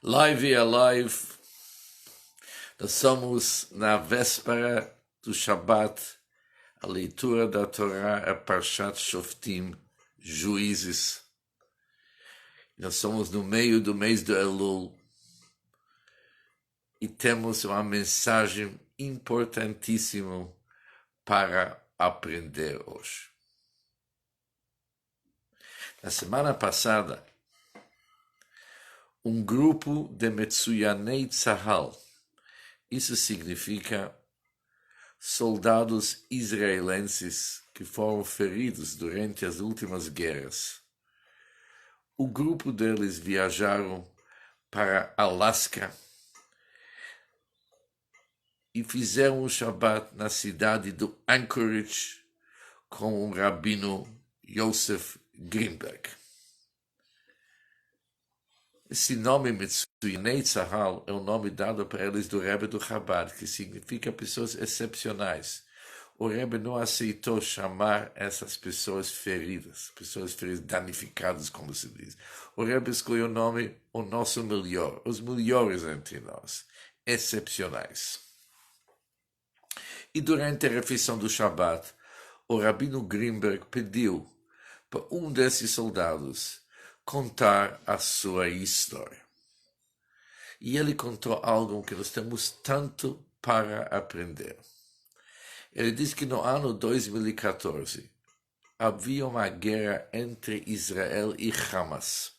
Live e Alive, nós somos na véspera do Shabat, a leitura da Torá, a Parshat Shoftim, Juízes. Nós somos no meio do mês do Elul e temos uma mensagem importantíssima para aprender hoje. Na semana passada, um grupo de Metsuyanei Tzahal, isso significa soldados israelenses que foram feridos durante as últimas guerras. O grupo deles viajaram para Alasca e fizeram o Shabbat na cidade do Anchorage com o rabino Yosef Greenberg. Esse nome Metsuyanei Tzahal é o nome dado para eles do Rebbe do Chabad, que significa pessoas excepcionais. O Rebbe não aceitou chamar essas pessoas feridas, danificadas, como se diz. O Rebbe escolheu o nome, o nosso melhor, os melhores entre nós, excepcionais. E durante a refeição do Shabbat, o rabino Greenberg pediu para um desses soldados contar a sua história. E ele contou algo que nós temos tanto para aprender. Ele disse que no ano 2014 havia uma guerra entre Israel e Hamas,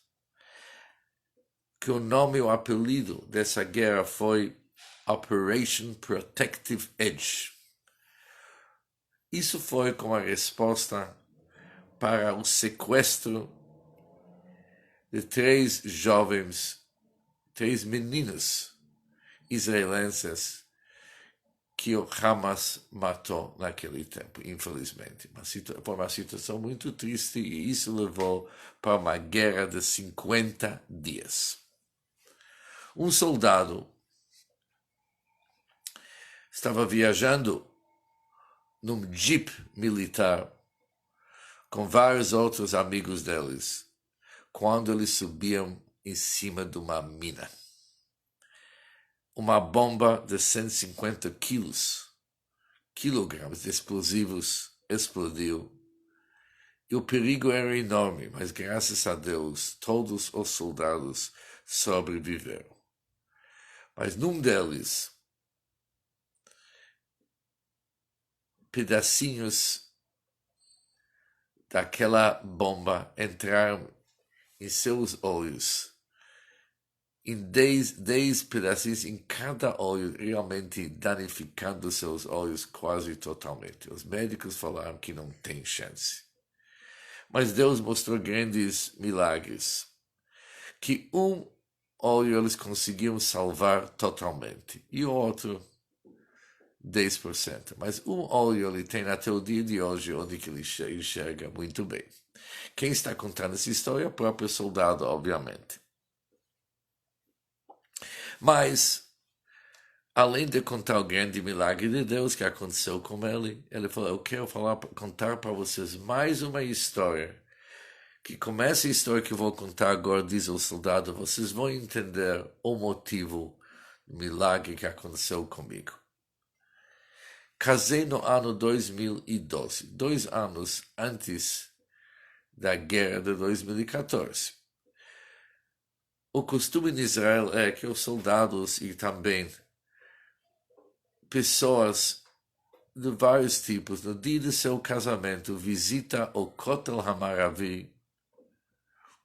que o nome, o apelido dessa guerra foi Operation Protective Edge. Isso foi como a resposta para o sequestro de três meninas israelenses que o Hamas matou naquele tempo, infelizmente. Foi uma situação muito triste e isso levou para uma guerra de 50 dias. Um soldado estava viajando num jeep militar com vários outros amigos deles, quando eles subiam em cima de uma mina. Uma bomba de 150 quilogramos de explosivos explodiu. E o perigo era enorme, mas graças a Deus, todos os soldados sobreviveram. Mas num deles, pedacinhos daquela bomba entraram em seus olhos, em 10 pedacinhos em cada olho, realmente danificando seus olhos quase totalmente. Os médicos falaram que não tem chance. Mas Deus mostrou grandes milagres, que um olho eles conseguiam salvar totalmente, e o outro 10%. Mas um olho ele tem até o dia de hoje, onde que ele enxerga muito bem. Quem está contando essa história é o próprio soldado, obviamente. Mas, além de contar o grande milagre de Deus que aconteceu com ele falou, eu quero contar para vocês mais uma história, que com essa história que eu vou contar agora, diz o soldado, vocês vão entender o motivo do milagre que aconteceu comigo. Casei no ano 2012, 2 anos antes da guerra de 2014. O costume em Israel é que os soldados e também pessoas de vários tipos, no dia de seu casamento, visita o Kotel Hamaravi,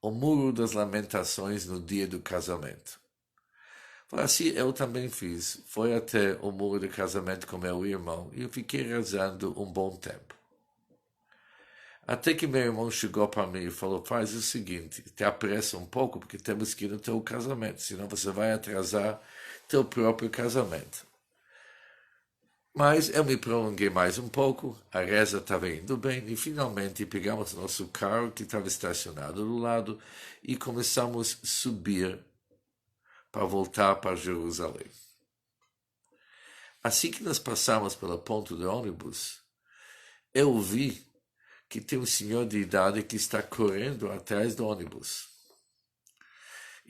o Muro das Lamentações, no dia do casamento. Assim eu também fiz. Foi até o muro de casamento com meu irmão e eu fiquei rezando um bom tempo. Até que meu irmão chegou para mim e falou, faz o seguinte, te apressa um pouco porque temos que ir no teu casamento, senão você vai atrasar teu próprio casamento. Mas eu me prolonguei mais um pouco, a reza estava indo bem e finalmente pegamos nosso carro que estava estacionado do lado e começamos a subir para voltar para Jerusalém. Assim que nós passamos pelo ponto de ônibus, eu vi que tem um senhor de idade que está correndo atrás do ônibus.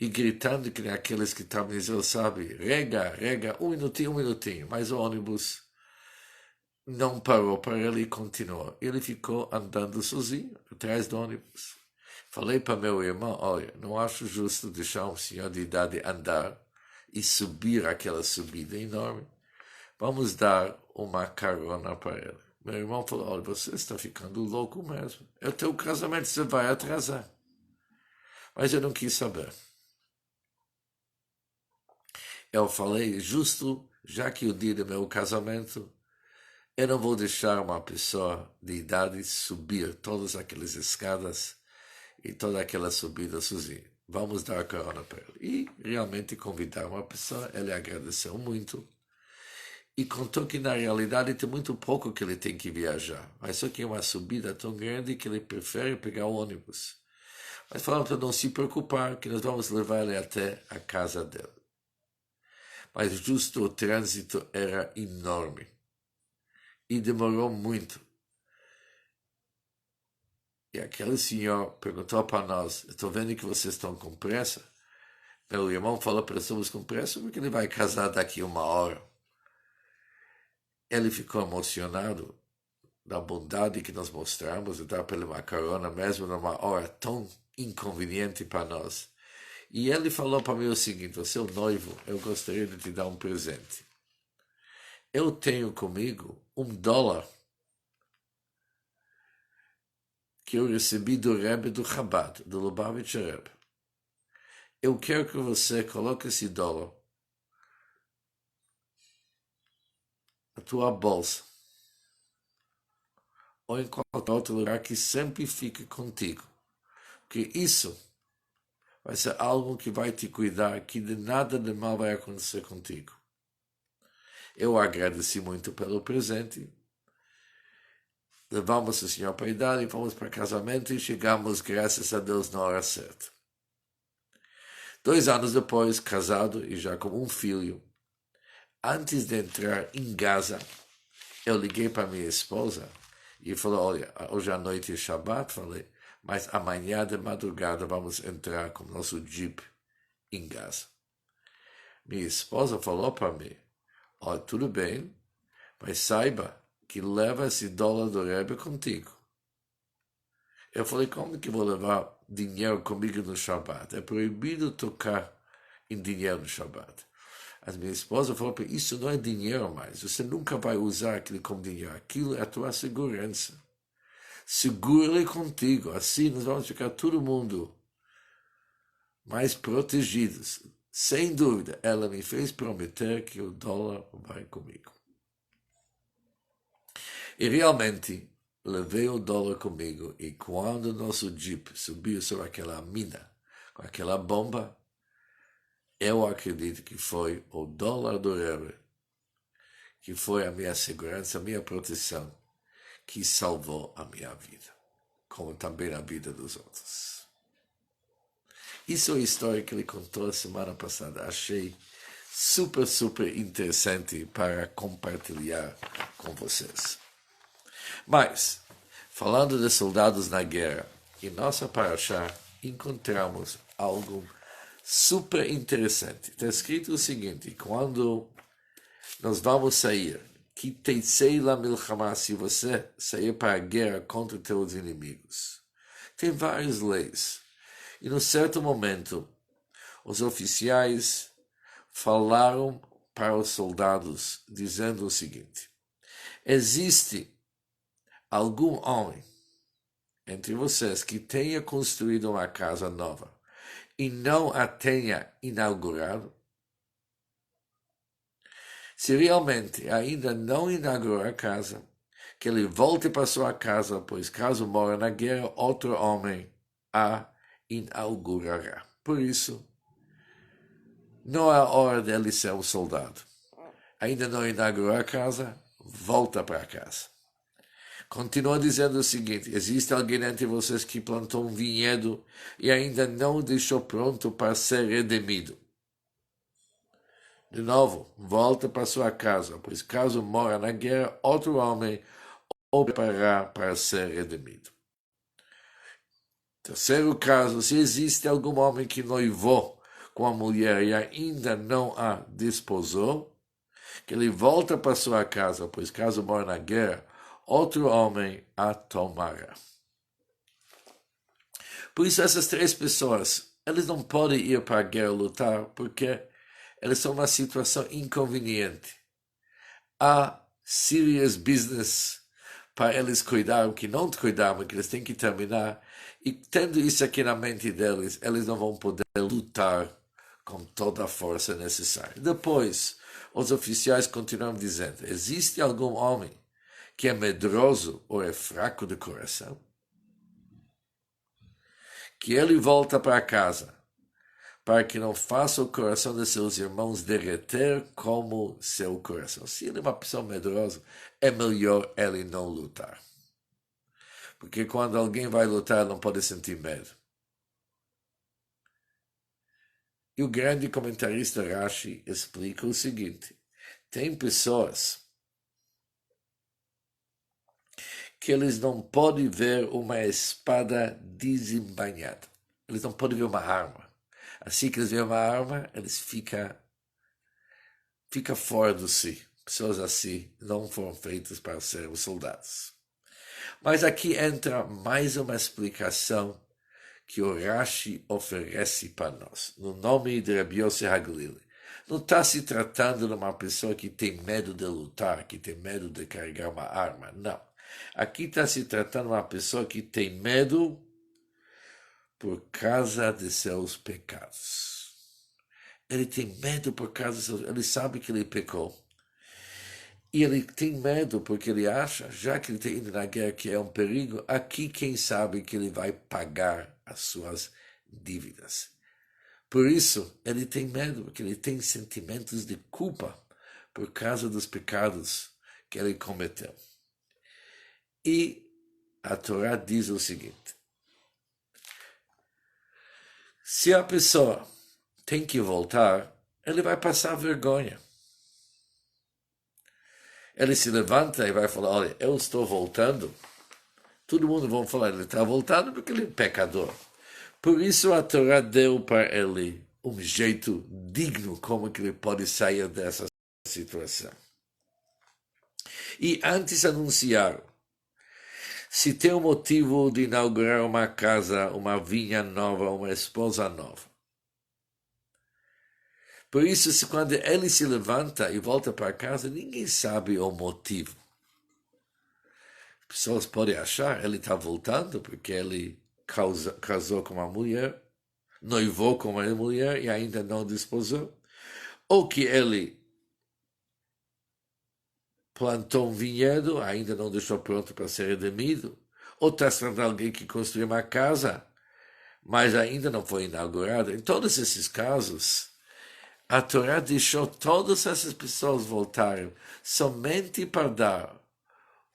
e gritando que nem aqueles que estavam em Israel, sabe? Rega, um minutinho. Mas o ônibus não parou para ele e continuou. Ele ficou andando sozinho, atrás do ônibus. Falei para meu irmão, olha, não acho justo deixar um senhor de idade andar e subir aquela subida enorme. Vamos dar uma carona para ele. Meu irmão falou, olha, você está ficando louco mesmo. É o teu casamento, você vai atrasar. Mas eu não quis saber. Eu falei, justo, já que o dia do meu casamento, eu não vou deixar uma pessoa de idade subir todas aquelas escadas e toda aquela subida sozinho. Vamos dar carona para ele. E realmente convidar uma pessoa, ele agradeceu muito e contou que na realidade tem muito pouco que ele tem que viajar, mas só que é uma subida tão grande que ele prefere pegar o ônibus. Mas falamos para não se preocupar, que nós vamos levar ele até a casa dele. Mas justo o trânsito era enorme e demorou muito. E aquele senhor perguntou para nós, estou vendo que vocês estão com pressa. Meu irmão falou para estamos com pressa porque ele vai casar daqui a 1 hora. Ele ficou emocionado da bondade que nós mostramos de dar para ele uma carona mesmo numa hora tão inconveniente para nós. E ele falou para mim o seguinte, você é o noivo, eu gostaria de te dar um presente. Eu tenho comigo $1 que eu recebi do Rebbe do Chabad, do Lubavitcher Rebbe. Eu quero que você coloque esse dólar na tua bolsa ou em qualquer outro lugar que sempre fique contigo. Porque isso vai ser algo que vai te cuidar, que de nada de mal vai acontecer contigo. Eu agradeci muito pelo presente. Levamos o senhor para a idade, fomos para casamento e chegamos, graças a Deus, na hora certa. 2 anos depois, casado e já com um filho, antes de entrar em Gaza, eu liguei para minha esposa e falei, olha, hoje à noite é Shabbat, falei, mas amanhã de madrugada vamos entrar com o nosso Jeep em Gaza. Minha esposa falou para mim, olha, tudo bem, mas saiba que leva esse dólar do Rebbe contigo. Eu falei, como que vou levar dinheiro comigo no Shabbat? É proibido tocar em dinheiro no Shabbat. A minha esposa falou, isso não é dinheiro mais, você nunca vai usar aquilo como dinheiro, aquilo é a tua segurança. Segura ele contigo, assim nós vamos ficar todo mundo mais protegidos. Sem dúvida, ela me fez prometer que o dólar vai comigo. E realmente, levei o dólar comigo e quando o nosso Jeep subiu sobre aquela mina, com aquela bomba, eu acredito que foi o dólar do Rebbe, que foi a minha segurança, a minha proteção, que salvou a minha vida, como também a vida dos outros. Isso é a história que ele contou a semana passada. Achei super interessante para compartilhar com vocês. Mas, falando de soldados na guerra, em nossa paraxá encontramos algo super interessante. Está escrito o seguinte, quando nós vamos sair, que teitsei la milchama, se você sair para a guerra contra teus inimigos. Tem várias leis. E num certo momento, os oficiais falaram para os soldados, dizendo o seguinte, existe algum homem entre vocês que tenha construído uma casa nova e não a tenha inaugurado? Se realmente ainda não inaugurou a casa, que ele volte para sua casa, pois caso mora na guerra, outro homem a inaugurará. Por isso, não é hora dele ser um soldado. Ainda não inaugurou a casa, volta para casa. Continua dizendo o seguinte, existe alguém entre vocês que plantou um vinhedo e ainda não o deixou pronto para ser redimido. De novo, volta para sua casa, pois caso mora na guerra, outro homem o preparará para ser redimido. Terceiro caso, se existe algum homem que noivou com a mulher e ainda não a desposou, que ele volta para sua casa, pois caso mora na guerra, outro homem a tomará. Por isso, essas três pessoas, eles não podem ir para a guerra lutar, porque eles são numa situação inconveniente. Há serious business para eles cuidarem, que não cuidaram, que eles têm que terminar. E tendo isso aqui na mente deles, eles não vão poder lutar com toda a força necessária. Depois, os oficiais continuam dizendo, existe algum homem que é medroso ou é fraco de coração? Que ele volta para casa, para que não faça o coração de seus irmãos derreter como seu coração. Se ele é uma pessoa medrosa, é melhor ele não lutar. Porque quando alguém vai lutar, não pode sentir medo. E o grande comentarista Rashi explica o seguinte: tem pessoas que eles não podem ver uma espada desembainhada. Eles não podem ver uma arma. Assim que eles veem uma arma, eles ficam fora do si. Pessoas assim não foram feitas para serem soldados. Mas aqui entra mais uma explicação que o Rashi oferece para nós, no nome de Rabi Yossi Haglili. Não está se tratando de uma pessoa que tem medo de lutar, que tem medo de carregar uma arma, não. Aqui está se tratando de uma pessoa que tem medo por causa de seus pecados. Ele tem medo por causa de seus... Ele sabe que ele pecou. E ele tem medo porque ele acha, já que ele está indo na guerra, que é um perigo, aqui quem sabe que ele vai pagar as suas dívidas. Por isso, ele tem medo, porque ele tem sentimentos de culpa por causa dos pecados que ele cometeu. E a Torá diz o seguinte: se a pessoa tem que voltar, ele vai passar vergonha. Ele se levanta e vai falar, olha, eu estou voltando. Todo mundo vai falar, ele está voltando porque ele é pecador. Por isso a Torá deu para ele um jeito digno como que ele pode sair dessa situação. E antes anunciaram, se tem um motivo de inaugurar uma casa, uma vinha nova, uma esposa nova. Por isso, quando ele se levanta e volta para casa, ninguém sabe o motivo. As pessoas podem achar que ele está voltando porque ele casou com uma mulher, noivou com uma mulher e ainda não desposou. Ou que ele plantou um vinhedo, ainda não deixou pronto para ser redimido. Ou está esperando alguém que construiu uma casa, mas ainda não foi inaugurada. Em todos esses casos, a Torá deixou todas essas pessoas voltarem somente para dar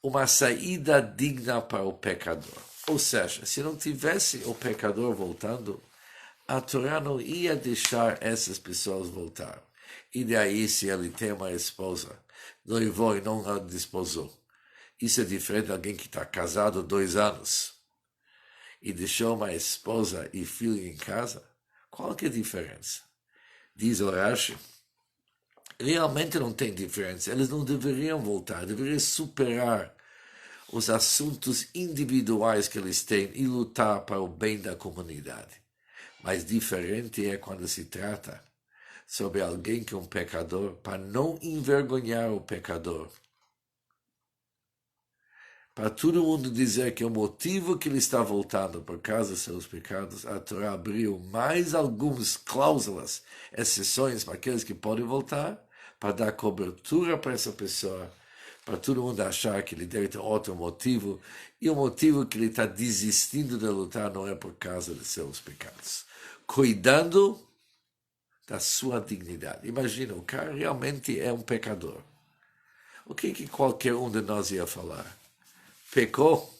uma saída digna para o pecador. Ou seja, se não tivesse o pecador voltando, a Torá não ia deixar essas pessoas voltar. E daí, se ele tem uma esposa, noivou e não a desposou. Isso é diferente de alguém que está casado 2 anos e deixou uma esposa e filho em casa. Qual que é a diferença? Diz o Rashi, realmente não tem diferença. Eles não deveriam voltar, deveriam superar os assuntos individuais que eles têm e lutar para o bem da comunidade. Mas diferente é quando se trata sobre alguém que é um pecador, para não envergonhar o pecador. Para todo mundo dizer que o motivo que ele está voltando por causa dos seus pecados, a Torá abriu mais algumas cláusulas, exceções para aqueles que podem voltar, para dar cobertura para essa pessoa, para todo mundo achar que ele deve ter outro motivo, e o motivo que ele está desistindo de lutar não é por causa de seus pecados. Cuidando da sua dignidade. Imagina, o cara realmente é um pecador. O que qualquer um de nós ia falar? Pecou,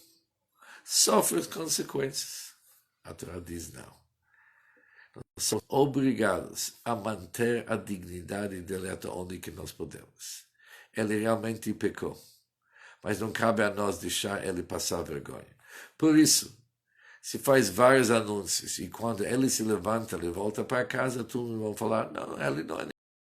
sofre as consequências. A Torá diz não. Nós somos obrigados a manter a dignidade dele até onde que nós podemos. Ele realmente pecou, mas não cabe a nós deixar ele passar vergonha. Por isso, se faz vários anúncios, e quando ele se levanta, ele volta para casa, todos vão falar, não, ele não é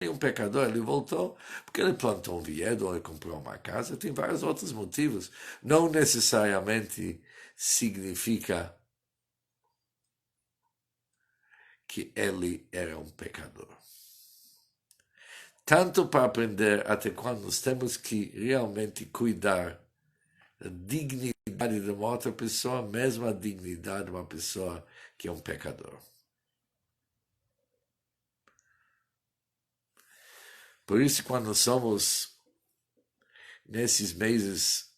nenhum pecador, ele voltou porque ele plantou um viñedo, ou ele comprou uma casa, tem vários outros motivos. Não necessariamente significa que ele era um pecador. Tanto para aprender até quando nós temos que realmente cuidar da dignidade de uma outra pessoa, mesmo a dignidade de uma pessoa que é um pecador. Por isso, quando somos nesses meses,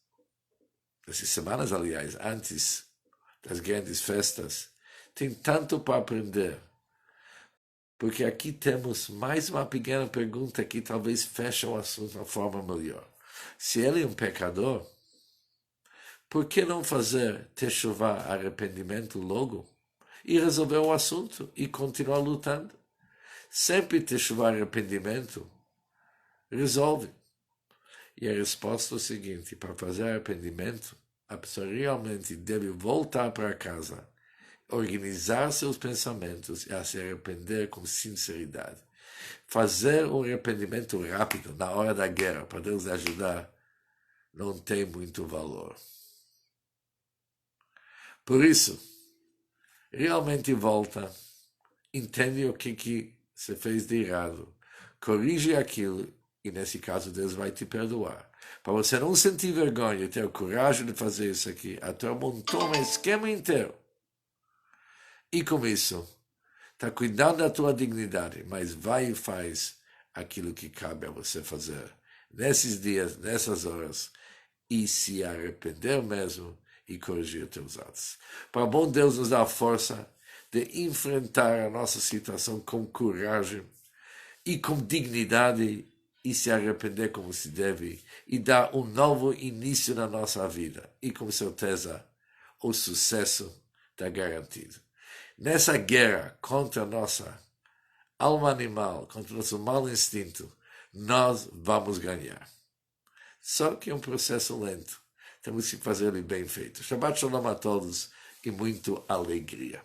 nessas semanas, aliás, antes das grandes festas, tem tanto para aprender. Porque aqui temos mais uma pequena pergunta que talvez feche o assunto de uma forma melhor. Se ele é um pecador, por que não fazer techuvá, arrependimento logo, e resolver o assunto e continuar lutando? Sempre techuvá, arrependimento, resolve. E a resposta é o seguinte: para fazer arrependimento, a pessoa realmente deve voltar para casa, organizar seus pensamentos e a se arrepender com sinceridade. Fazer um arrependimento rápido na hora da guerra, para Deus ajudar, não tem muito valor. Por isso, realmente volta, entende o que você fez de errado, corrige aquilo, e nesse caso Deus vai te perdoar. Para você não sentir vergonha e ter coragem de fazer isso aqui, até montou um esquema inteiro. E com isso, está cuidando da tua dignidade, mas vai e faz aquilo que cabe a você fazer nesses dias, nessas horas, e se arrepender mesmo e corrigir teus atos. Para bom Deus nos dar a força de enfrentar a nossa situação com coragem e com dignidade e se arrepender como se deve e dar um novo início na nossa vida. E com certeza o sucesso está garantido. Nessa guerra contra a nossa alma animal, contra o nosso mau instinto, nós vamos ganhar. Só que é um processo lento. Temos que fazer ele bem feito. Shabbat Shalom a todos e muito alegria.